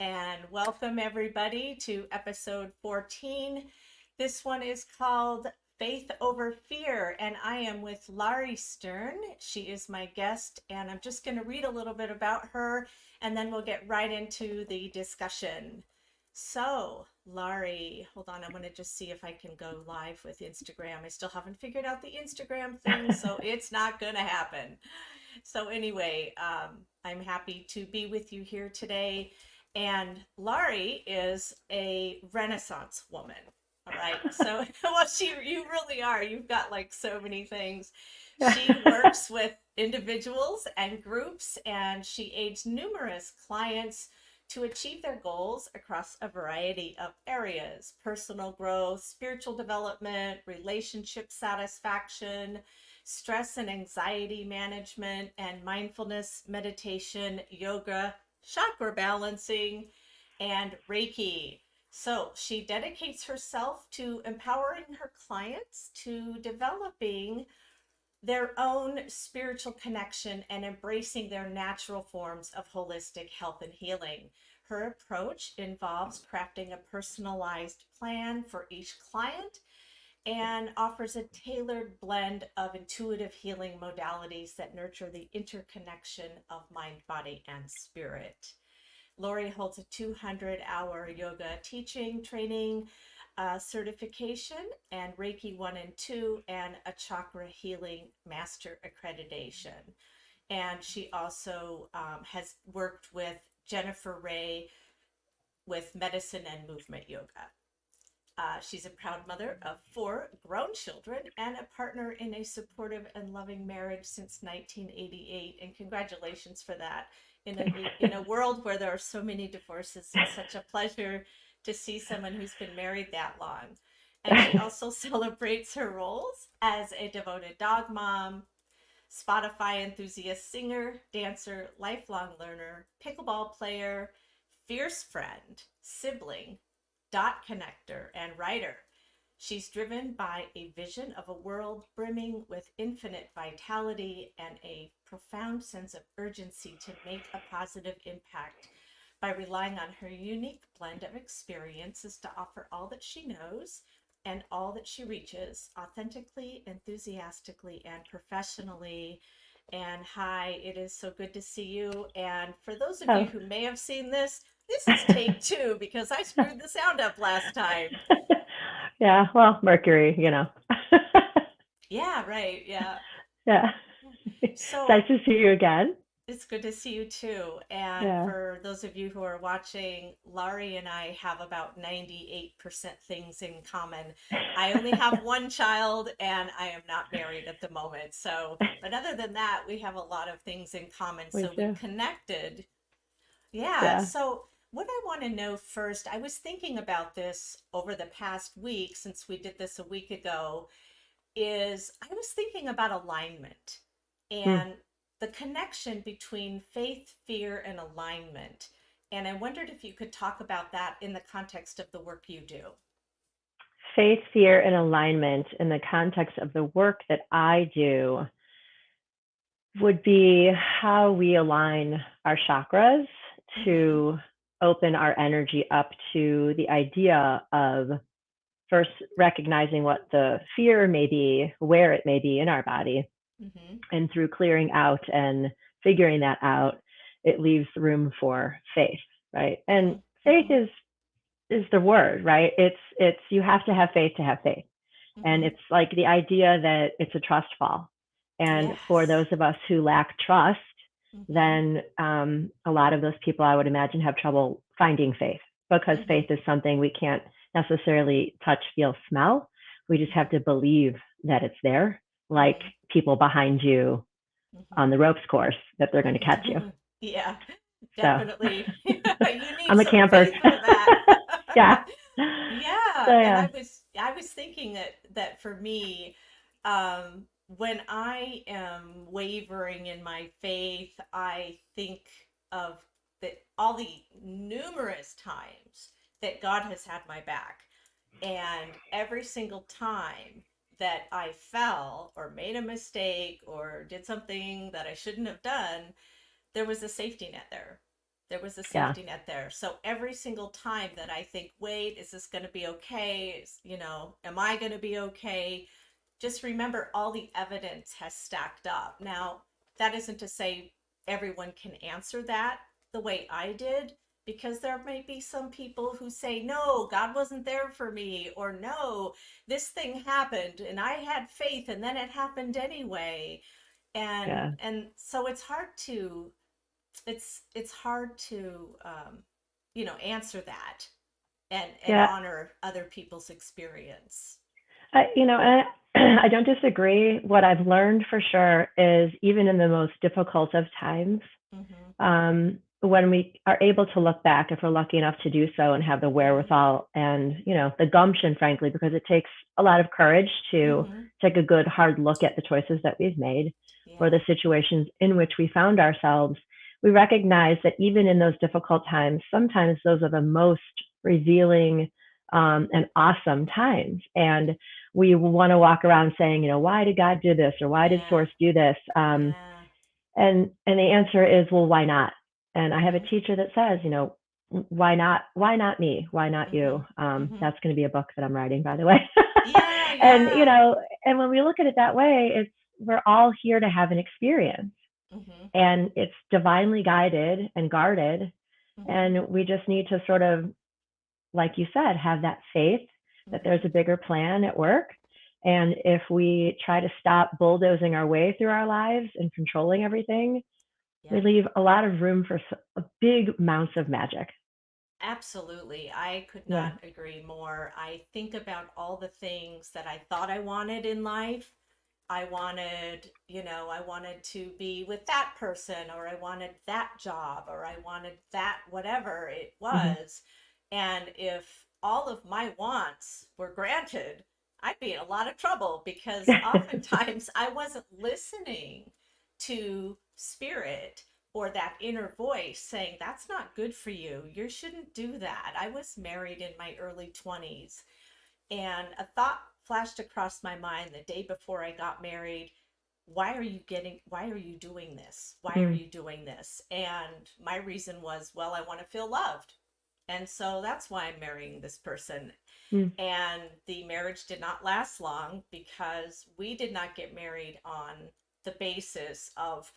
and welcome everybody to episode 14. This one is called Faith Over Fear, and I am with Lauri Stern. She is my guest, and I'm just going to read a little bit about her, and then we'll get right into the discussion. So, Lauri, hold on, I'm going to just see if I can go live with Instagram. I still haven't figured out the Instagram thing, so it's not going to happen. So anyway, I'm happy to be with you here today. And Lauri is a Renaissance woman. All right. So, well, you really are. You've got like so many things. She works with individuals and groups, and she aids numerous clients to achieve their goals across a variety of areas: personal growth, spiritual development, relationship satisfaction, stress and anxiety management, and mindfulness, meditation, yoga, chakra balancing, and Reiki. So she dedicates herself to empowering her clients to developing their own spiritual connection and embracing their natural forms of holistic health and healing. Her approach involves crafting a personalized plan for each client and offers a tailored blend of intuitive healing modalities that nurture the interconnection of mind, body, and spirit. Lauri holds a 200-hour yoga teaching, training, certification, and Reiki 1 and 2, and a chakra healing master accreditation. And she also has worked with Jennifer Ray with medicine and movement yoga. She's a proud mother of 4 grown children and a partner in a supportive and loving marriage since 1988. And congratulations for that. In a world where there are so many divorces, it's such a pleasure to see someone who's been married that long. And she also celebrates her roles as a devoted dog mom, Spotify enthusiast, singer, dancer, lifelong learner, pickleball player, fierce friend, sibling, dot connector, and writer. She's driven by a vision of a world brimming with infinite vitality and a profound sense of urgency to make a positive impact by relying on her unique blend of experiences to offer all that she knows and all that she reaches authentically, enthusiastically, and professionally. And hi, it is so good to see you. And for those of you Oh. who may have seen this, this is take 2 because I screwed the sound up last time. Yeah, well, Mercury, Yeah, right. Yeah. Yeah. It's So nice to see you again. it's good to see you too. And Yeah. for those of you who are watching, Laurie and I have about 98% things in common. I only have one child and I am not married at the moment. So, but other than that, we have a lot of things in common. We So we do. connected. Yeah. Yeah. So what I want to know first, I was thinking about this over the past week since we did this a week ago, is I was thinking about alignment Mm. and the connection between faith, fear, and alignment. And I wondered if you could talk about that in the context of the work you do. Faith, fear, and alignment in the context of the work that I do would be how we align our chakras Mm-hmm. to open our energy up to the idea of first recognizing what the fear may be, where it may be in our body, Mm-hmm. and through clearing out and figuring that out, it leaves room for faith, right? And faith Mm-hmm. is the word, right? It's you have to have faith. And Mm-hmm. it's like the idea that it's a trust fall. And for those Yes. of us who lack trust, Mm-hmm. then a lot of those people I would imagine have trouble finding faith, because Mm-hmm. faith is something we can't necessarily touch, feel, smell. We just Mm-hmm. have to believe that it's there, like Mm-hmm. people behind you on the ropes course, that they're going to catch you. Mm-hmm. Yeah, So definitely. You need I'm a some camper. faith for that. Yeah. Yeah, So and yeah. I was thinking that for me, when I am wavering in my faith, I think of all the numerous times that God has had my back, and every single time that I fell or made a mistake or did something that I shouldn't have done, there was a safety net there. There was a Yeah. safety net there. So every single time that I think, wait, is this going to be okay? Am I going to be okay? Just remember all the evidence has stacked up. Now, that isn't to say everyone can answer that the way I did, because there may be some people who say, no, God wasn't there for me, or no, this thing happened and I had faith and then it happened anyway. And Yeah. and so it's hard to answer that and Yeah. honor other people's experience. I don't disagree. What I've learned for sure is even in the most difficult of times, Mhm. when we are able to look back, if we're lucky enough to do so and have the Mhm. wherewithal and, the gumption, frankly, because it takes a lot of courage to Mhm. take a good hard look at the choices that we've made or Yeah. the situations in which we found ourselves, we recognize that even in those difficult times, sometimes those are the most revealing and awesome times. And we want to walk around saying, why did God do this or why did Yeah. Source do this? Yeah. And the answer is, well, why not? And I have a Mhm. teacher that says, why not? Why not me? Why not you? Mhm. Mhm. That's going to be a book that I'm writing, by the way. Yeah, and yeah. and when we look at it that way, it's we're all here to have an experience, Mhm. and it's divinely guided and guarded, Mhm. and we just need to sort of, like you said, have that faith that there's Mhm. a bigger plan at work. And if we try to stop bulldozing our way through our lives and controlling everything, we Yep. leave a lot of room for a big amounts of magic. Absolutely. I could Yeah. not agree more. I think about all the things that I thought I wanted in life. I wanted to be with that person, or I wanted that job, or I wanted that, whatever it Mm-hmm. was. And if all of my wants were granted, I'd be in a lot of trouble because oftentimes I wasn't listening to spirit or that inner voice saying, that's not good for you. You shouldn't do that. I was married in my early 20s, and a thought flashed across my mind the day before I got married. Why are you doing this? Why are Mm. you doing this? And my reason was, well, I want to feel loved. And so that's why I'm marrying this person. Mm. And the marriage did not last long because we did not get married on the basis of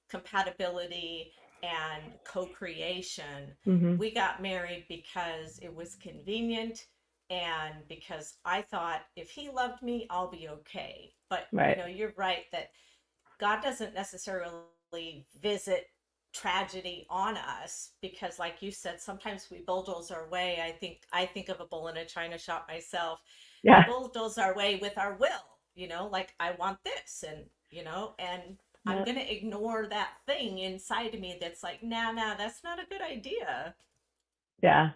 compatibility and co-creation. Mm-hmm. We got married because it was convenient and because I thought if he loved me, I'll be okay. But Right. you're right that God doesn't necessarily visit tragedy on us because, like you said, sometimes we bulldoze our way. I think of a bull in a china shop myself. We Yeah. bulldoze our way with our will, like I want this, and I'm Yeah. gonna ignore that thing inside of me that's like, nah, nah, that's not a good idea. Yeah.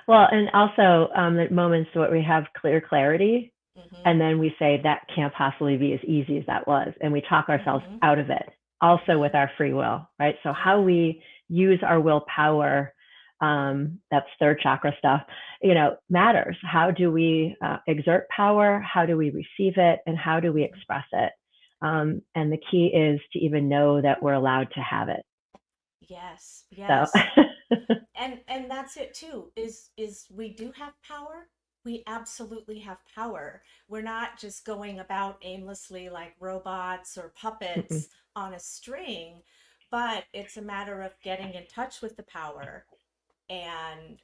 Well, and also at moments where we have clear clarity, Mm-hmm. and then we say that can't possibly be as easy as that was, and we talk ourselves Mm-hmm. out of it. Also Mm-hmm. with our free will, right? So how Yeah. we use our willpower, Mm-hmm. that's third chakra stuff, matters. How do we exert power? How do we receive it? And how do we Mm-hmm. express it? And the key is to even know that we're allowed to have it. Yes. So, Yes. And that's it too, is we do have power. We absolutely have power. We're not just going about aimlessly like robots or puppets on a string, but it's a matter of getting in touch with the power. And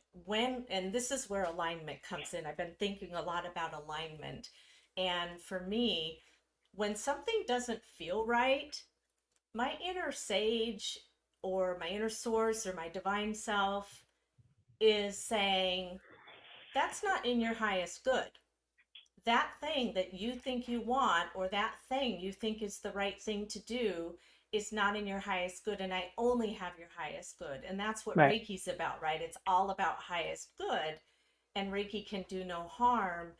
this is where alignment comes in. I've been thinking a lot about alignment, and for me, when something doesn't feel right, my inner sage or my inner source or my divine self is saying, that's not in your highest good. That thing that you think you want, or that thing you think is the right thing to do, is not in your highest good. And I only have your highest good. And that's what right. Reiki's about, right? It's all about highest good. And Reiki can do no harm.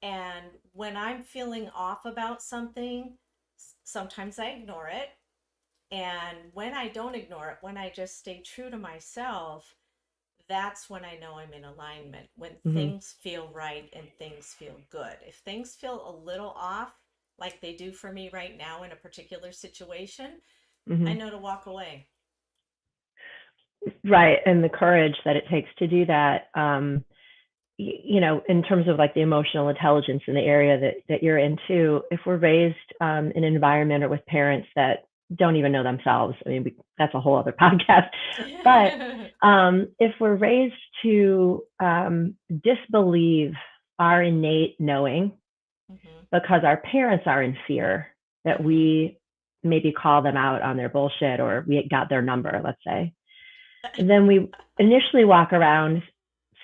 And when I'm feeling off about something, sometimes I ignore it. And when I don't ignore it, when I just stay true to myself, that's when I know I'm in alignment, when Mm-hmm. things feel right and things feel good. If things feel a little off, like they do for me right now in a particular situation, I Mm-hmm. know to walk away. Right. And the courage that it takes to do that. In terms of like the emotional intelligence in the area that you're into, if we're raised in an environment or with parents that don't even know themselves, I mean, that's a whole other podcast. But if we're raised to disbelieve our innate knowing Mhm. because our parents are in fear that Mhm. we maybe call them out on their bullshit or we got their number, let's say, and then we initially walk around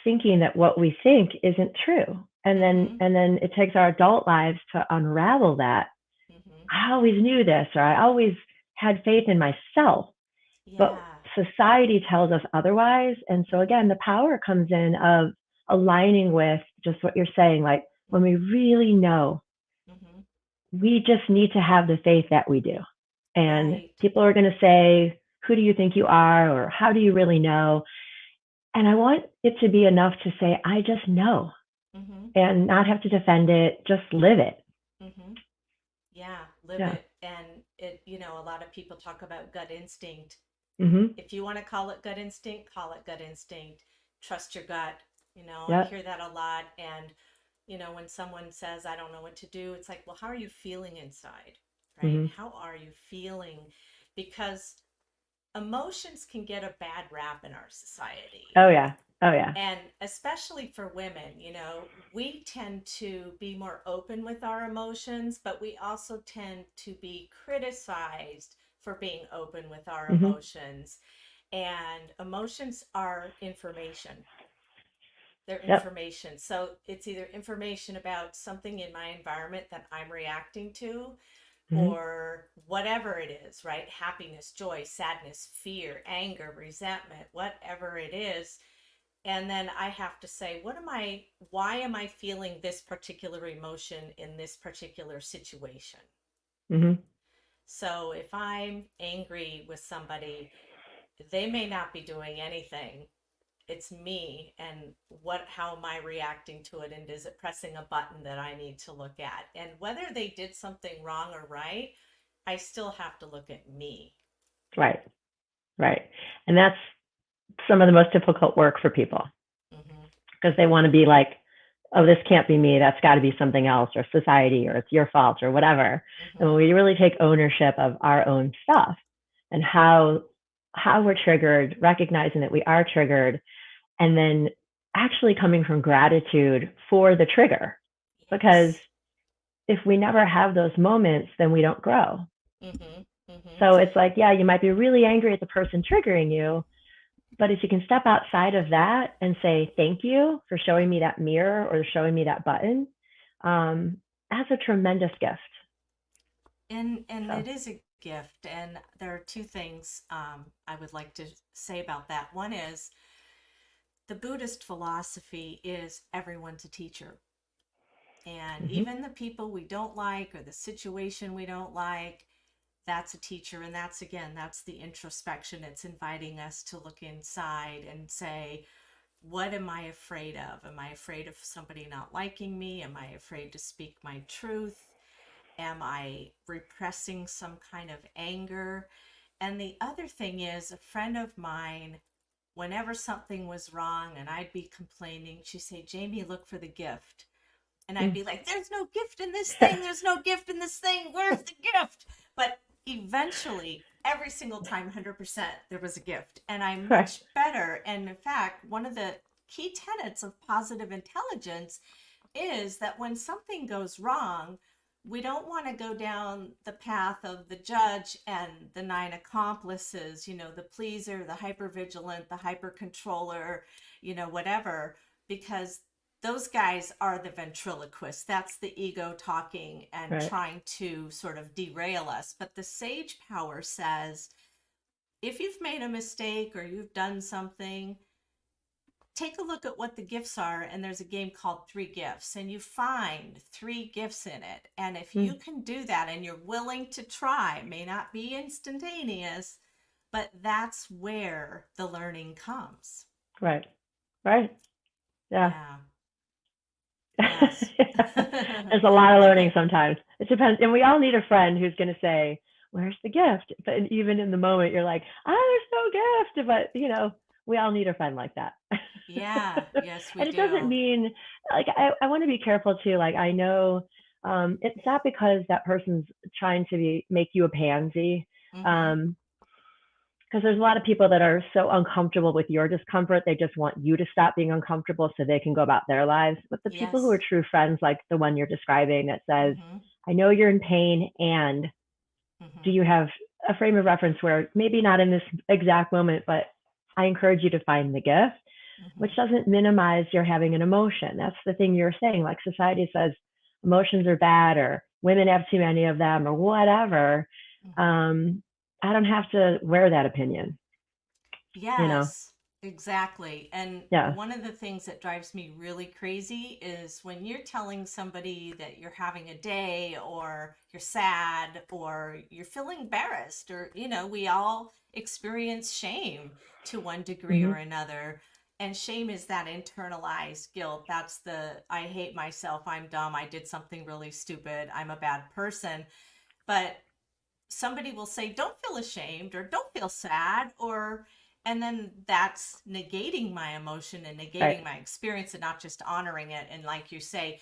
thinking that what we think isn't true. And then Mhm. and then it takes our adult lives to unravel that. Mhm. I always knew this, or I always had faith in myself, but Yeah. society tells us otherwise. And so again, Mhm. the power comes in of aligning with just what you're saying, like when we Mhm. really know, Mhm. we just need to have the faith that we do. And Right. people are going to say, who do you think you are? Or how do you really know? And I want it to be enough to say, I just know Mhm. and not have to defend it, just live it. Mhm. Yeah, live Yeah. it. And a lot of people talk about gut instinct. Mm-hmm. If you want to call it gut instinct, call it gut instinct. Trust your gut. I Yep. hear that a lot. And, when someone says, I don't know what to do, it's like, well, how are you feeling inside? Right? Mm-hmm. How are you feeling? Because emotions can get a bad rap in our society. Oh, yeah. Oh, yeah. And especially for women, we tend to be more open with our emotions, but we also tend to be criticized for being open with our Mm-hmm. emotions. And emotions are information. They're Yep. information. So it's either information about something in my environment that I'm reacting to, Mm-hmm. or whatever it is, right? Happiness, joy, sadness, fear, anger, resentment, whatever it is. And then I have to say, why am I feeling this particular emotion in this particular situation? Mm-hmm. So if I'm angry with somebody, they may not be doing anything. It's me, and how am I reacting to it, and is it pressing a button that I need to look at? And whether they did something wrong or right, I still have to look at me. Right. Right. And that's some of the most difficult work for people Hmm. because they want to be like, oh, this can't be me. That's got to be something else or society or it's your fault or whatever. And when Hmm. we really take ownership of our own stuff and how we're triggered, recognizing that we are triggered, and then actually coming from gratitude for the trigger. Because Yes. if we never have those moments, then we don't grow. Hmm. Hmm. So it's like, yeah, you might be really angry at the person triggering you, but if you can step outside of that and say, thank you for showing me Hmm. that mirror or showing me that button, that's a tremendous gift. And So, it is a gift. And there are two things I would like to say about that. One is the Buddhist philosophy is everyone's a teacher. And mm-hmm, even the people we don't like or the situation we don't like, that's a teacher. And that's the introspection. It's inviting us to look inside and say, what am I afraid of? Am I afraid of somebody not liking me? Am I afraid to speak my truth? Am I repressing some kind of anger? And the other thing is, a friend of mine, whenever something was wrong and I'd be complaining, she'd say, Jamie, look for the gift. And I'd mm. be like, there's no gift in this thing. There's no gift in this thing. Where's the gift? But eventually, every single time, 100%, there was a gift. And I'm Right. much better. And in fact, one of the key tenets of positive intelligence is that when something goes wrong, we don't want to go down the path of the judge and the nine accomplices, the pleaser, the hypervigilant, the hyper controller, whatever, because those guys are the ventriloquists. That's the ego talking and Right. trying to sort of derail us. But the sage power says, if you've made a mistake or you've done something, take a look at what the gifts are. And there's a game called Three Gifts, and you find three gifts in it. And if you Mm. can do that and you're willing to try, it may not be instantaneous, but that's where the learning comes. Right. Right. Yeah. Yeah. Yes. There's a lot of learning Okay. sometimes. It depends. And we all need a friend who's going to say, where's the gift? But even in the moment, you're like, there's no gift. But, we all need a friend like that. Yeah, yes, we And it doesn't do. mean, like, I want to be careful too. Like, I know it's not because that person's trying to make you a pansy. Mm-hmm. Um, because there's a lot of people that are so uncomfortable with your discomfort, they just want you to stop being uncomfortable so they can go about their lives. But the people who are Yes. true friends, like the one you're describing, that says, Mm-hmm. I know you're in pain, and do Mm-hmm. you have a frame of reference where maybe not in this exact moment, but I encourage you to find the gift, Mm-hmm. which doesn't minimize your having an emotion. That's the thing you're saying. Like, society says emotions are bad, or women have too many of them, or whatever. Mm-hmm. Um, I don't have to wear that opinion, you know? Yes, exactly. And Yeah. one of the things that drives me really crazy is when you're telling somebody that you're having a day or you're sad or you're feeling embarrassed, or, we all experience shame to one degree Mm-hmm. or another. And shame is that internalized guilt. That's the I hate myself, I'm dumb, I did something really stupid, I'm a bad person. But somebody will say, don't feel ashamed or don't feel sad, or, and then that's negating my emotion and Right. negating my experience and not just honoring it. And like you say,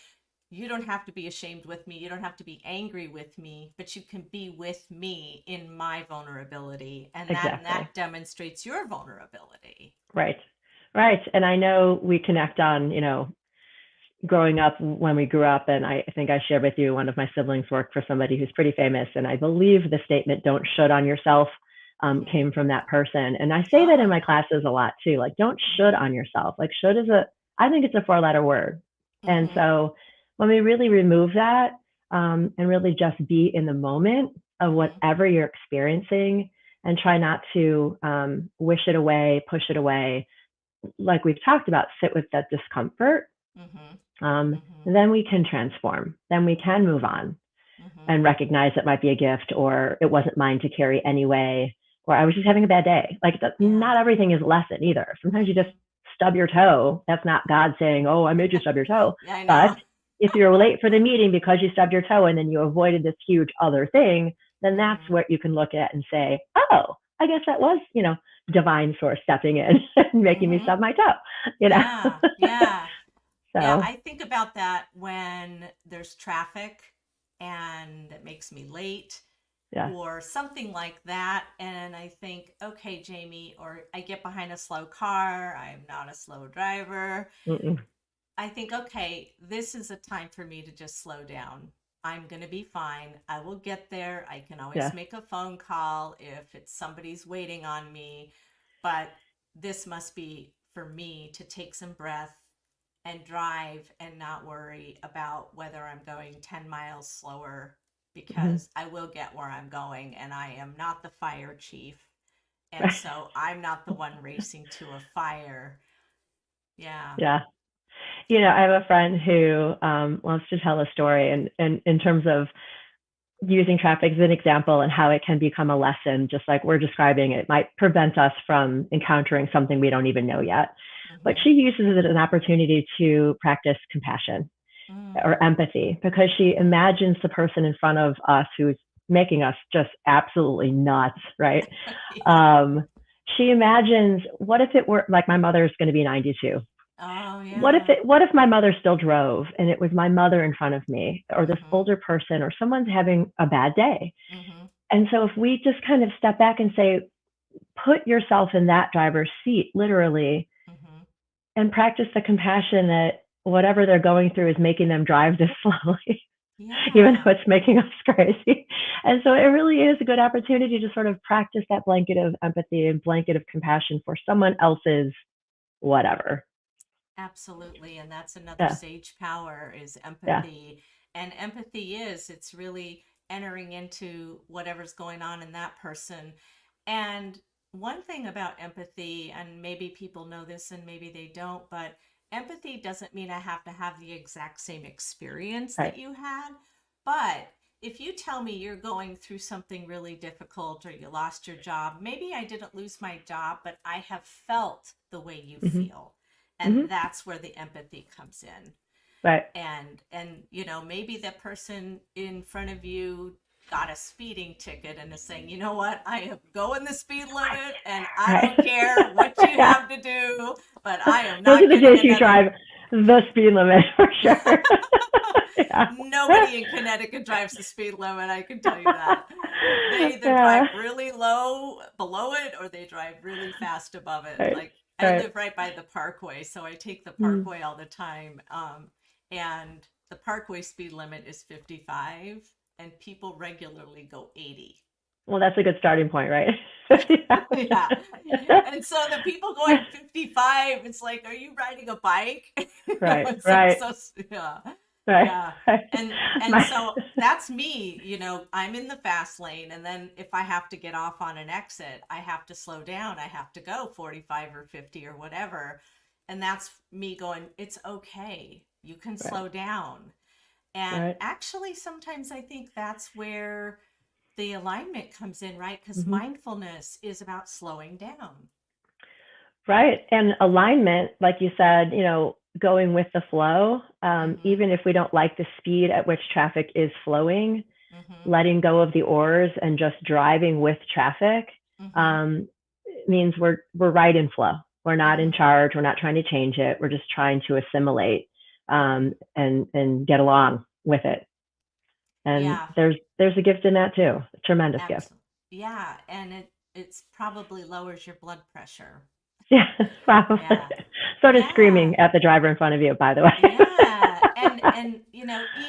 you don't have to be ashamed with me. You don't have to be angry with me, but you can be with me in my vulnerability. And that Exactly. demonstrates your vulnerability. Right. Right. And I know we connect on, growing up when we grew up, and I think I shared with you, one of my siblings worked for somebody who's pretty famous, and I believe the statement "don't should on yourself" Mm-hmm. came from that person. And I say that in my Oh. classes a lot too. Like, don't should Mm-hmm. on yourself. Like, should is I think it's a four-letter word. And Mm-hmm. so when we really remove that, and really just be in the moment of Mm-hmm. whatever you're experiencing, and try not to wish it away, push it away, like we've talked about, sit with that discomfort, Mm-hmm. um, Mm-hmm. then we can transform. Then we can move on Mm-hmm. and recognize it might be a gift, or it wasn't mine to carry anyway, or I was just having a bad day. Like, Yeah. not everything is a lesson either. Sometimes you just Mm-hmm. stub your toe. That's not God saying, "Oh, I made you stub your toe." Yeah, I But know. if you're late for the meeting because you stubbed your toe and then you avoided this huge other thing, then that's Mm-hmm. what you can look at and say, "Oh, I guess that was, divine source stepping in and making me Mm-hmm. stub my toe." You know. Yeah, yeah. Yeah, So I think about that when there's traffic and it makes me late yeah. or something like that. And I think, okay, Jamie, or I get behind a slow car. I'm not a slow driver. Mm-mm. I think, okay, this is a time for me to just slow down. I'm going to be fine. I will get there. I can always Yeah. make a phone call if it's somebody's waiting on me. But this must be for me to take some breath and drive and not worry about whether I'm going 10 miles slower, Mm-hmm. because I will get where I'm going and I am not the fire chief. And Right. so I'm not the one racing to a fire. Yeah. Yeah. I have a friend who wants to tell a story, and in terms of using traffic as an example and how it can become a lesson, just like we're describing, it might prevent us from encountering something we don't even know yet. But Mm-hmm. she uses it as an opportunity to practice compassion or Mm. empathy, because she Mm-hmm. imagines the person in front of us who's making us just absolutely nuts, right? Yeah. Um, she imagines, what if it were like, my mother's going to be 92. Oh, what if yeah. it what if my mother still drove and it was my mother in front of me, or this Mm-hmm. older person, or someone's having a bad day? Mm-hmm. And so if we just kind of step back and say, put yourself in that driver's seat, literally, Mm-hmm. and practice the compassion that whatever they're going through is making them drive this slowly, even though Yeah. it's making us crazy. And so it really is a good opportunity to sort of practice that blanket of empathy and blanket of compassion for someone else's whatever. Absolutely. And that's another Yeah. sage power is Yeah. empathy. And empathy it's really entering into whatever's going on in that person. And one thing about empathy, and maybe people know this and maybe they don't, but empathy doesn't mean I have to have the exact same experience Right. that you had. But if you tell me you're going through something really difficult or you lost your job, maybe I didn't lose my job, but I have felt the way you Mm-hmm. feel, and Mm-hmm. that's where the empathy comes in. Right. And maybe the person in front of you got a speeding ticket and is saying, you know what, I am going the speed limit and I Right. don't care what you Yeah. have to do, but I am Those are not the getting days you another. drive the speed limit for sure. Yeah. Nobody in Connecticut drives the speed limit, I can tell you that. They either Yeah. drive really low below it or they drive really fast above it. Right. Like I Right. live right by the parkway, so I take the Mm. parkway all the time. And the parkway speed limit is 55 and people regularly go 80. Well, that's a good starting point, right? Yeah. And so the people going 55, it's like, are you riding a bike? Right. It's like Right. so yeah. Right. Yeah. Right. And My, so that's me, I'm in the fast lane and then if I have to get off on an exit, I have to slow down. I have to go 45 or 50 or whatever. And that's me going, it's okay. You can right. slow down. And Right. actually sometimes I think that's where the alignment comes in, right? Because Hmm. mindfulness is about slowing down. Right. And alignment, like you said, going with the flow, Mm-hmm. even if we don't like the speed at which traffic is flowing, Mm-hmm. letting go of the oars and just driving with traffic Mm-hmm. um, means we're right in flow. We're not in Mm-hmm. charge. We're not trying to change it. We're just trying to assimilate Mm-hmm. and get along with it. And Yeah, there's a gift in that too, a tremendous gift. absolutely. Yeah, and it's probably lowers your blood pressure. Yeah, probably. Yeah. Sort of Yeah. screaming at the driver in front of you, by the way. Yeah. And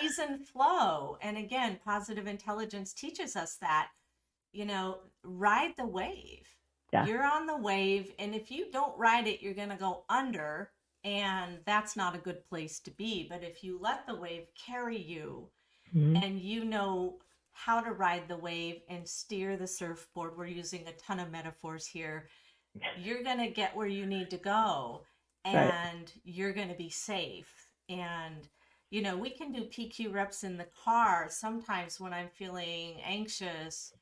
ease and flow. And again, positive intelligence teaches us that, ride the wave. Yeah. You're on the wave, and if you don't ride it, you're going to go under, and that's not a good place to be. But if you let the wave carry you Mm-hmm. and you know how to ride the wave and steer the surfboard, we're using a ton of metaphors here, you're going to get where you need to go Right. and you're going to be safe. And, we can do PQ reps in the car. Sometimes when I'm feeling anxious,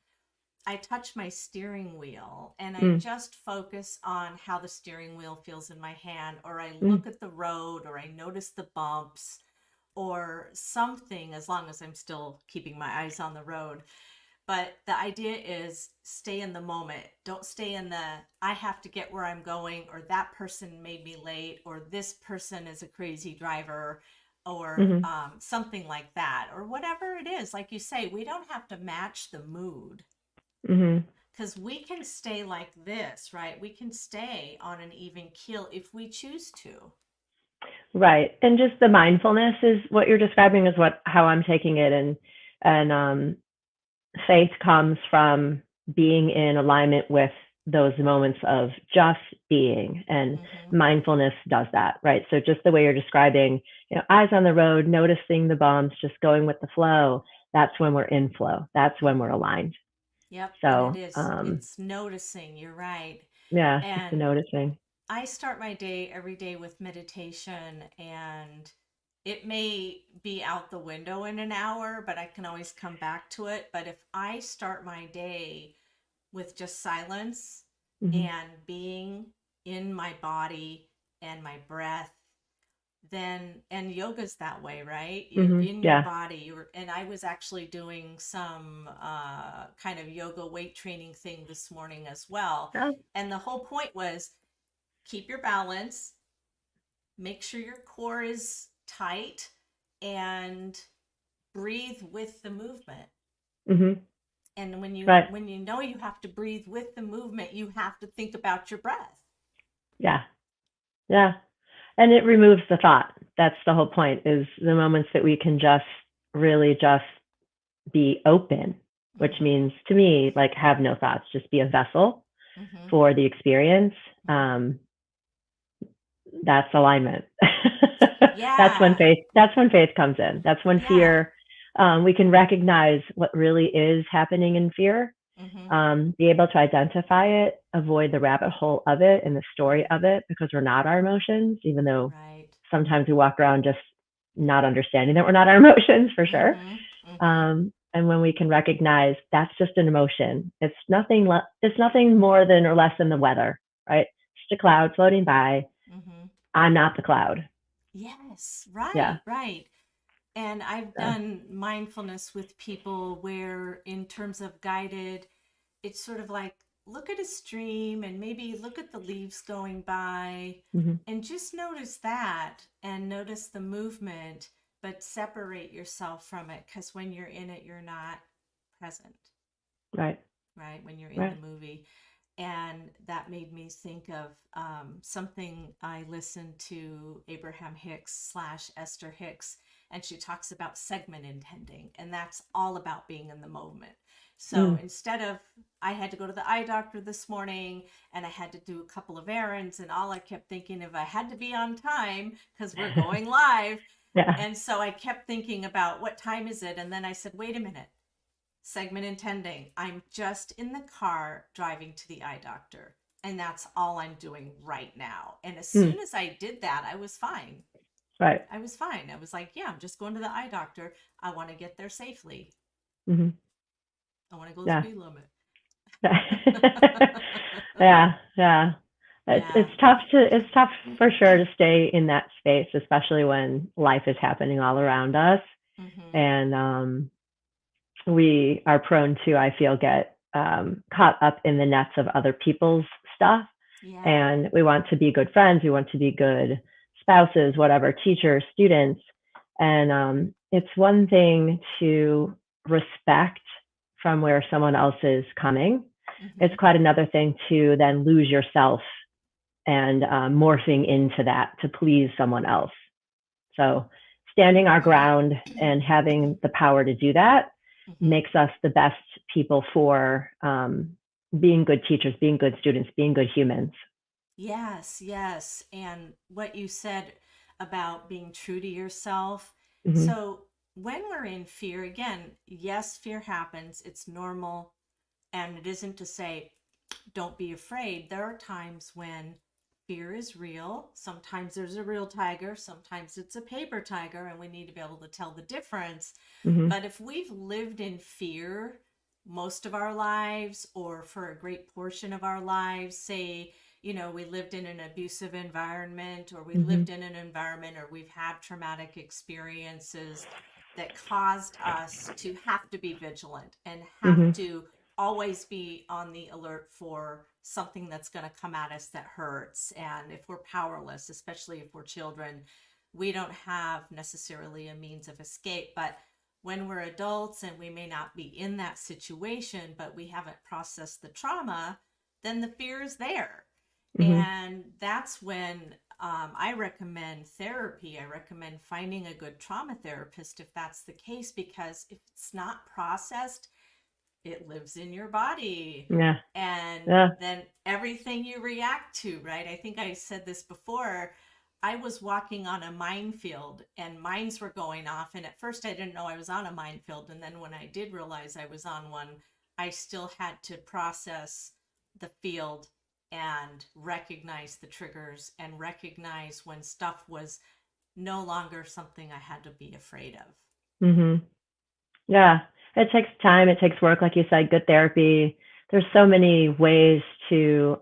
I touch my steering wheel and I Mm. just focus on how the steering wheel feels in my hand, or I Mm. look at the road, or I notice the bumps or something, as long as I'm still keeping my eyes on the road. But the idea is stay in the moment. Don't stay in the, I have to get where I'm going, or that person made me late, or this person is a crazy driver, or Mm-hmm. something like that, or whatever it is. Like you say, we don't have to match the mood Mm-hmm. because we can stay like this, right? We can stay on an even keel if we choose to. Right. And just the mindfulness is what you're describing is what how I'm taking it, and faith comes from being in alignment with those moments of just being, and Mm-hmm. mindfulness does that, right? So just the way you're describing, eyes on the road, noticing the bumps, just going with the flow, that's when we're in flow, that's when we're Mm-hmm. aligned. Yep. And it So is, it's noticing, you're right. yeah, just the And noticing. I start my day every day with meditation, and it may be out the window in an hour, but I can always come back to it. But if I start my day with just silence Hmm. and being in my body and my breath, then, and yoga's that way, right? You're Hmm. in your Yeah. body. And I was actually doing some kind of yoga weight training thing this morning as well. Oh. And the whole point was keep your balance, make sure your core is tight, and breathe with the movement. Hmm. And when you Right. when you know you have to breathe with the movement, you have to think about your breath. Yeah. Yeah. And it removes the thought. That's the whole point, is the moments that we can just really just be open, which Mm-hmm. means to me, like, have no thoughts, just be a vessel Mm-hmm. for the experience. Mm-hmm. That's alignment. Yeah. That's when faith comes in. That's when Yeah. fear, we can recognize what really is happening in fear, Mm-hmm. be able to identify it, avoid the rabbit hole of it and the story of it, because we're not our emotions, even though Right. sometimes we walk around just not understanding that we're not our emotions for sure. Mm-hmm. Mm-hmm. And when we can recognize that's just an emotion, it's nothing more than or less than the weather, right? Just a cloud floating by. Mm-hmm. I'm not the cloud. Yes. Yeah. Right. Right. And I've Yeah. done mindfulness with people where, in terms of guided, it's sort of like look at a stream and maybe look at the leaves going by Hmm. and just notice that and notice the movement, but separate yourself from it because when you're in it, you're not present, Right. right? When you're in the Right. movie. And that made me think of something I listened to Abraham Hicks slash Esther Hicks, and she talks about segment intending, and that's all about being in the moment. So Mm. instead of, I had to go to the eye doctor this morning and I had to do a couple of errands, and all I kept thinking of, I had to be on time because we're going live. Yeah. And so I kept thinking about what time is it? And then I said, wait a minute, segment intending. I'm just in the car driving to the eye doctor. And that's all I'm doing right now. And as Mm. soon as I did that, I was fine. Right. I was fine. I was like, yeah, I'm just going to the eye doctor. I want to get there safely. Hmm. I want to go the Yeah. speed limit. Yeah. Yeah. Yeah. It's tough for sure to stay in that space, especially when life is happening all around us. Mm-hmm. And we are prone to, I feel, get caught up in the nets of other people's stuff. Yeah. And we want to be good friends. We want to be good spouses, whatever, teachers, students. And it's one thing to respect from where someone else is coming. Mm-hmm. It's quite another thing to then lose yourself and morphing into that to please someone else. So standing our ground and having the power to do that Mm-hmm. makes us the best people for being good teachers, being good students, being good humans. Yes, yes. And what you said about being true to yourself. Hmm. So, when we're in fear, again, yes, fear happens. It's normal. And it isn't to say, don't be afraid. There are times when fear is real. Sometimes there's a real tiger, sometimes it's a paper tiger, and we need to be able to tell the difference. Hmm. But if we've lived in fear most of our lives, or for a great portion of our lives, say, we lived in an abusive environment, or we Hmm. lived in an environment, or we've had traumatic experiences that caused us to have to be vigilant and have Hmm. to always be on the alert for something that's going to come at us that hurts. And if we're powerless, especially if we're children, we don't have necessarily a means of escape. But when we're adults and we may not be in that situation, but we haven't processed the trauma, then the fear is there. Hmm. And that's when I recommend therapy. I recommend finding a good trauma therapist if that's the case, because if it's not processed, it lives in your body. Yeah. And Yeah. then everything you react to, right? I think I said this before. I was walking on a minefield and mines were going off. And at first, I didn't know I was on a minefield. And then when I did realize I was on one, I still had to process the field and recognize the triggers and recognize when stuff was no longer something I had to be afraid of. Hmm. Yeah. It takes time. It takes work. Like you said, good therapy. There's so many ways to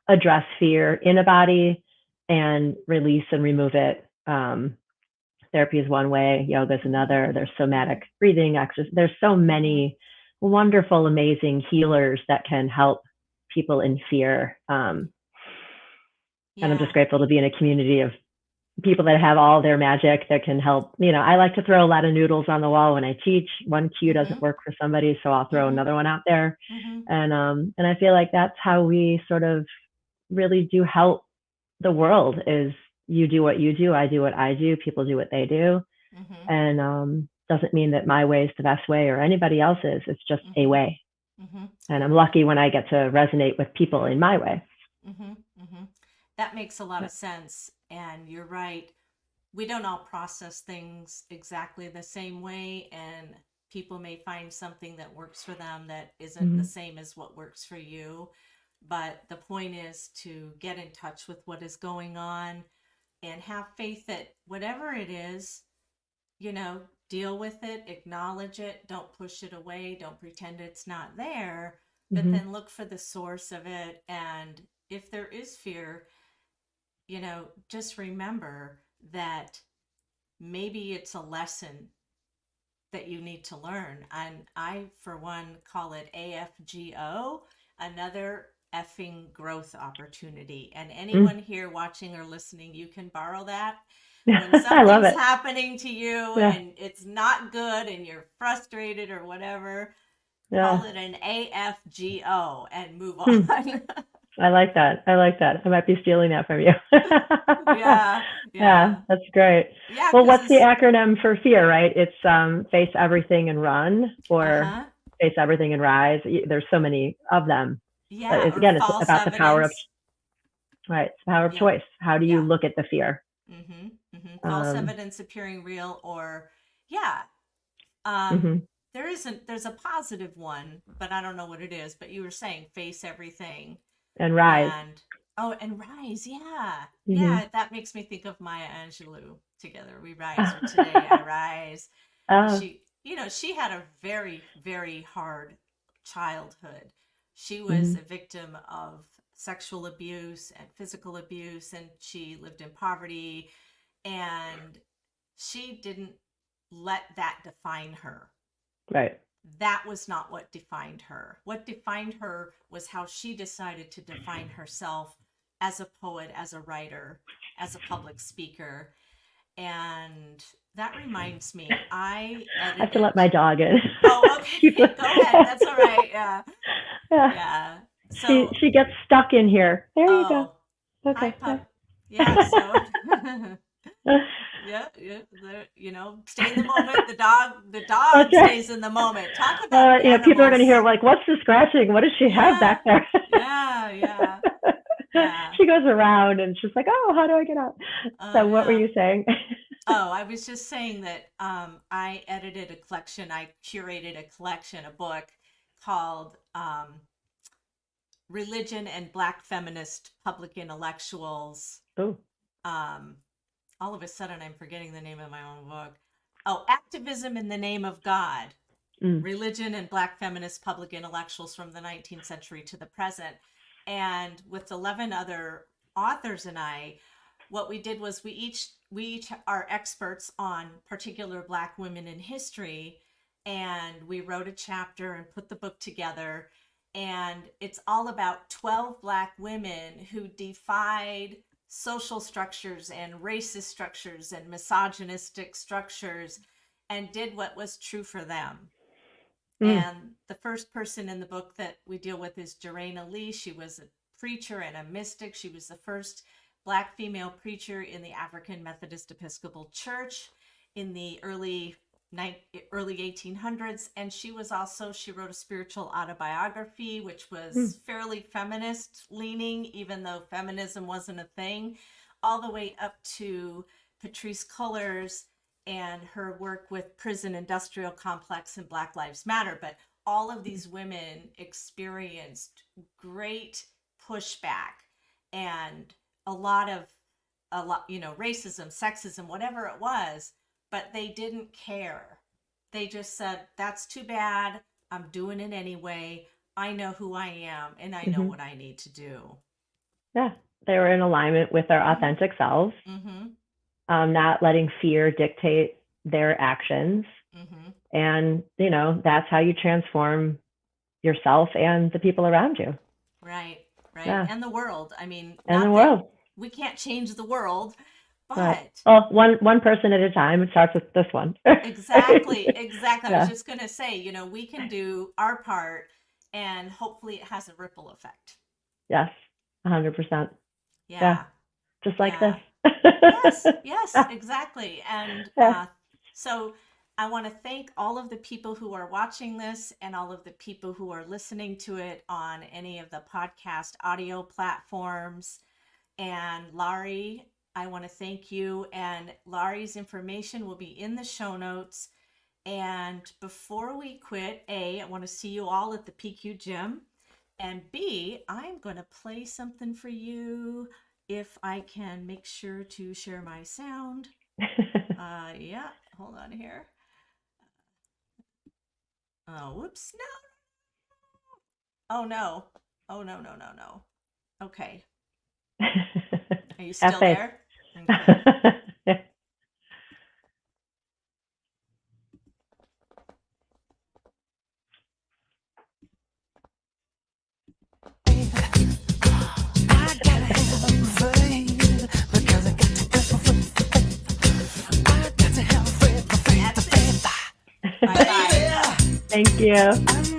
address fear in a body and release and remove it. Therapy is one way, yoga is Mm-hmm. another. There's Mm-hmm. somatic breathing exercise. There's so Mm-hmm. many wonderful, amazing healers that can help people in fear. And I'm just Yeah. grateful to be in a community of people that have all their magic that can help. I like to throw a lot of noodles on the wall when I teach. One cue doesn't Mm-hmm. work for somebody, so I'll throw Mm-hmm. another one out there. Mm-hmm. And I feel like that's how we sort of really do help the world is you do what you do, I do what I do, people do what they do. Mm-hmm. And doesn't mean that my way is the best way or anybody else's. It's just a Mm-hmm. way. Mm-hmm. And I'm lucky when I get to resonate with people in my way. Mm-hmm. Mm-hmm. That makes a lot Yeah. of sense. And you're right. We don't all process things exactly the same way. And people may find something that works for them that isn't the Mm-hmm. same as what works for you. But the point is to get in touch with what is going on and have faith that whatever it is, deal with it, acknowledge it, don't push it away, don't pretend it's not there, but Mm-hmm. then look for the source of it. And if there is fear, just remember that maybe it's a lesson that you need to learn. And I, for one, call it AFGO, another effing growth opportunity. And Mm. anyone here watching or listening, you can borrow that. When I love something's it. happening to you Yeah. and it's not good and you're frustrated or whatever, call Yeah. it an AFGO and move on. Hmm. I like that. I like that. I might be stealing that from you. Yeah, Yeah, yeah. that's great. Yeah, Well, because what's the it's, acronym for fear, right? It's face everything and run, or uh-huh. face everything and rise. There's so many of them. But Yeah, or again, it's false about the power of, evidence. right, it's the power of Yeah, choice. How do you yeah. look at the fear? Mm-hmm. Mm-hmm. False Um, evidence appearing real, or yeah. Um, mhm. there's a positive one, but I don't know what it is. But you were saying face everything, And rise. and oh, and rise. Yeah, Hmm. yeah. That makes me think of Maya Angelou. Together we rise, or today I rise. Oh, She had a very, very hard childhood. She was mhm. a victim of sexual abuse and physical abuse, and she lived in poverty, and she didn't let that define her. Right. That was not what defined her. What defined her was how she decided to define herself as a poet, as a writer, as a public speaker. And that reminds me, I I have to let edited. my dog in. Oh, She's okay. Go ahead. That's all right. Yeah. yeah. Yeah. She So, she gets stuck in here. There you go. oh, hi, Okay. Yeah. pup. Yeah. So, yeah, yeah. Stay in the moment. The dog That's right. stays in the moment. Talk about People are going to hear animals. like, "What's the scratching? What does she have Yeah, back there?" yeah, yeah, yeah. She goes around and she's like, "Oh, how do I get out?" So, what were Yeah. you saying? Oh, I was just saying that I edited a collection. I curated a collection, a book called "Religion and Black Feminist Public Intellectuals." Oh, Um, all of a sudden, I'm forgetting the name of my own book. Oh, "Activism in the Name of God." mm, Religion and Black feminist public intellectuals from the 19th century to the present. And with 11 other authors and I, what we did was we each are experts on particular Black women in history, and we wrote a chapter and put the book together. And it's all about 12 Black women who defied social structures and racist structures and misogynistic structures and did what was true for them. mm, And the first person in the book that we deal with is Jarena Lee. She was a preacher and a mystic. She was the first Black female preacher in the African Methodist Episcopal Church in the early 1800s. And she wrote a spiritual autobiography, which mm, was fairly feminist leaning, even though feminism wasn't a thing, all the way up to Patrisse Cullors and her work with prison industrial complex and Black Lives Matter. But all of these women experienced great pushback and a lot of racism, sexism, whatever it was, but they didn't care. They just said, that's too bad. I'm doing it anyway. I know who I am and I know mm-hmm. what I need to do. Yeah, they were in alignment with their Mm-hmm. authentic selves, Mm-hmm. not letting fear dictate their actions, Mm-hmm. and that's how you transform yourself and the people around you. Right, right. Yeah, And the world. I mean, and the not that world. we can't change the world, Right. but Well, one person at a time. It starts with this one. exactly, exactly. I was Yeah. just going to say, we can do our part and hopefully it has a ripple effect. Yes. 100%. Yeah. Yeah, Just like this. yeah. Yes, yes, exactly. And Yeah. so I want to thank all of the people who are watching this and all of the people who are listening to it on any of the podcast audio platforms. And Lauri, I want to thank you. And Lauri's information will be in the show notes. And before we quit, A, I want to see you all at the PQ gym. And B, I'm going to play something for you if I can make sure to share my sound. Yeah, hold on here. Oh, whoops. No. Oh, no. Oh, no, no, no, no. Okay. Are you Have still faith. there? Okay. Bye-bye. Thank you.